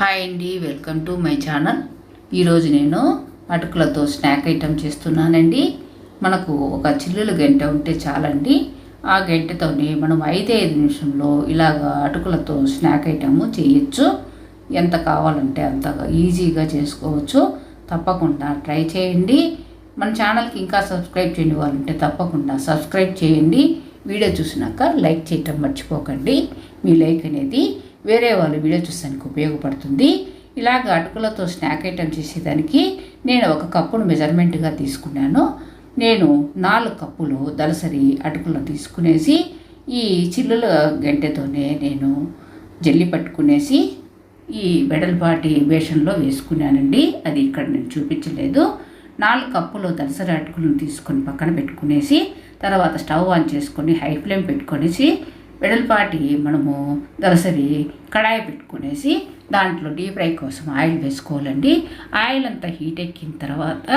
Hi అండి, welcome to my channel. ఈరోజు నేను అటుకులతో స్నాక్ ఐటెం చేస్తున్నానండి. మనకు ఒక చిల్లులు గంట ఉంటే చాలండి. ఆ గంటతోనే మనం 5 నిమిషంలో ఇలాగ అటుకులతో స్నాక్ ఐటమ్ చేయొచ్చు. ఎంత కావాలంటే అంతగా ఈజీగా చేసుకోవచ్చు. తప్పకుండా ట్రై చేయండి. మన ఛానల్కి ఇంకా సబ్స్క్రైబ్ చేయని వాళ్ళంటే తప్పకుండా సబ్స్క్రైబ్ చేయండి. వీడియో చూసినాక లైక్ చేయటం మర్చిపోకండి. మీ లైక్ అనేది వేరే వాళ్ళు వీడియో చూసానికి ఉపయోగపడుతుంది. ఇలాగ అటుకులతో స్నాక్ ఐటెం చేసేదానికి నేను 1 కప్పును మెజర్మెంట్గా తీసుకున్నాను. నేను 4 కప్పులు దలసరి అటుకులను తీసుకునేసి ఈ చిల్లుల గంటెతోనే నేను జల్లి పట్టుకునేసి ఈ వెడల్పాటి బేషన్లో వేసుకున్నానండి. అది ఇక్కడ నేను చూపించలేదు. 4 కప్పులు దలసరి అటుకులను తీసుకొని పక్కన పెట్టుకునేసి తర్వాత స్టవ్ ఆన్ చేసుకొని హై ఫ్లేమ్ పెట్టుకొనేసి వెడల్పాటి మనము దలసరి కడాయి పెట్టుకునేసి దాంట్లో డీప్ ఫ్రై కోసం ఆయిల్ వేసుకోవాలండి. ఆయిల్ అంతా హీట్ ఎక్కిన తర్వాత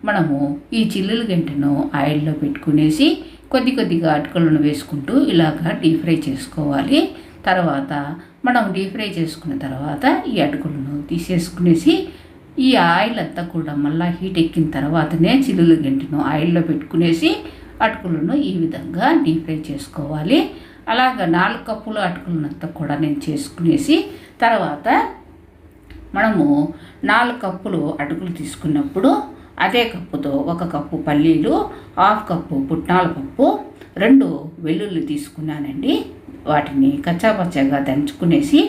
మనము ఈ చిల్లుల గంటను ఆయిల్లో పెట్టుకునేసి కొద్దిగా అటుకులను వేసుకుంటూ ఇలాగా డీప్ ఫ్రై చేసుకోవాలి. తర్వాత మనం డీప్ ఫ్రై చేసుకున్న తర్వాత ఈ అటుకులను తీసేసుకునేసి ఈ ఆయిల్ అంతా కూడా మళ్ళీ హీట్ ఎక్కిన తర్వాతనే చిల్లుల గంటను ఆయిల్లో పెట్టుకునేసి అటుకులను ఈ విధంగా డీప్ ఫ్రై చేసుకోవాలి. అలాగా 4 కప్పుల అటుకులనంతా కూడా నేను చేసుకునేసి తర్వాత మనము 4 కప్పులు అటుకులు తీసుకున్నప్పుడు అదే కప్పుతో 1 కప్పు పల్లీలు, 1/2 కప్పు పుట్నాల పప్పు, 2 వెల్లుల్లి తీసుకున్నానండి. వాటిని కచ్చాపచ్చాగా దంచుకునేసి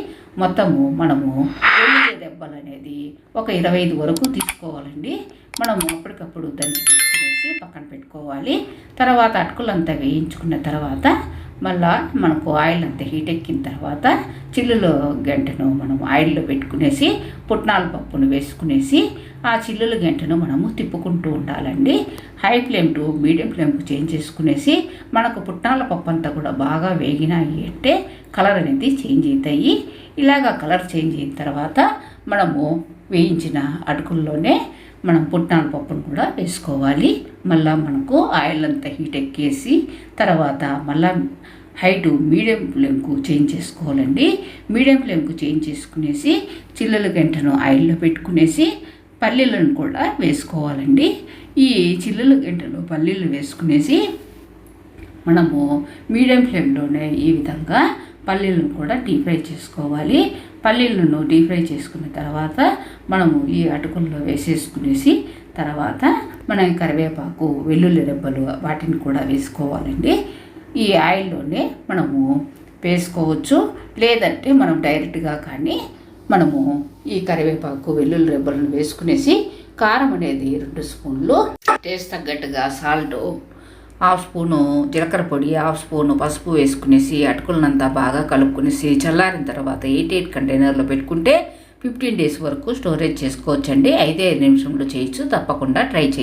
మొత్తము మనము వెల్లుల్లి దెబ్బలు అనేది ఒక 25 వరకు తీసుకోవాలండి. మనము అప్పటికప్పుడు దంచి తీసుకునేసి పక్కన పెట్టుకోవాలి. తర్వాత అటుకులంతా వేయించుకున్న తర్వాత మళ్ళా మనకు ఆయిల్ అంతా హీట్ ఎక్కిన తర్వాత చిల్లుల గంటను మనం ఆయిల్లో పెట్టుకునేసి పుట్నాల పప్పును వేసుకునేసి ఆ చిల్లుల గంటను మనము తిప్పుకుంటూ ఉండాలండి. హై ఫ్లేమ్ టు మీడియం ఫ్లేమ్కి చేంజ్ చేసుకునేసి మనకు పుట్నాల పప్పు అంతా కూడా బాగా వేగినాయి అంటే కలర్ అనేది చేంజ్ అవుతాయి. ఇలాగా కలర్ చేంజ్ అయిన తర్వాత మనము వేయించిన అటుకుల్లోనే మనం పుట్నాల పప్పును కూడా వేసుకోవాలి. మళ్ళీ మనకు ఆయిల్ అంతా హీట్ ఎక్కేసి తర్వాత మళ్ళీ హై టు మీడియం ఫ్లేమ్కు చేంజ్ చేసుకోవాలండి. మీడియం ఫ్లేమ్కు చేంజ్ చేసుకునేసి చిల్లుల గంటను ఆయిల్లో పెట్టుకునేసి పల్లీలను కూడా వేసుకోవాలండి. ఈ చిల్లుల గంటలో పల్లీలు వేసుకునేసి మనము మీడియం ఫ్లేమ్లోనే ఈ విధంగా పల్లీలను కూడా డీప్ ఫ్రై చేసుకోవాలి. పల్లీలను డీప్ ఫ్రై చేసుకున్న తర్వాత మనము ఈ అటుకుల్లో వేసేసుకునేసి తర్వాత మనం కరివేపాకు, వెల్లుల్లి రెబ్బలు వాటిని కూడా వేసుకోవాలండి. ఈ ఆయిల్లోనే మనము వేసుకోవచ్చు. లేదంటే మనం డైరెక్ట్గా కానీ మనము ఈ కరివేపాకు, వెల్లుల్లి రెబ్బలను వేసుకునేసి కారం అనేది 2 స్పూన్లు, టేస్ట్ తగ్గట్టుగా సాల్ట్, 1/2 స్పూను జీలకర్ర పొడి, 1/2 స్పూను పసుపు వేసుకునేసి అటుకులనంతా బాగా కలుపుకునేసి చల్లారిన తర్వాత 88 కంటైనర్లో పెట్టుకుంటే 15 డేస్ వరకు స్టోరేజ్ చేసుకోవచ్చండి. 5 నిమిషంలో చేయొచ్చు. తప్పకుండా ట్రై చేయండి.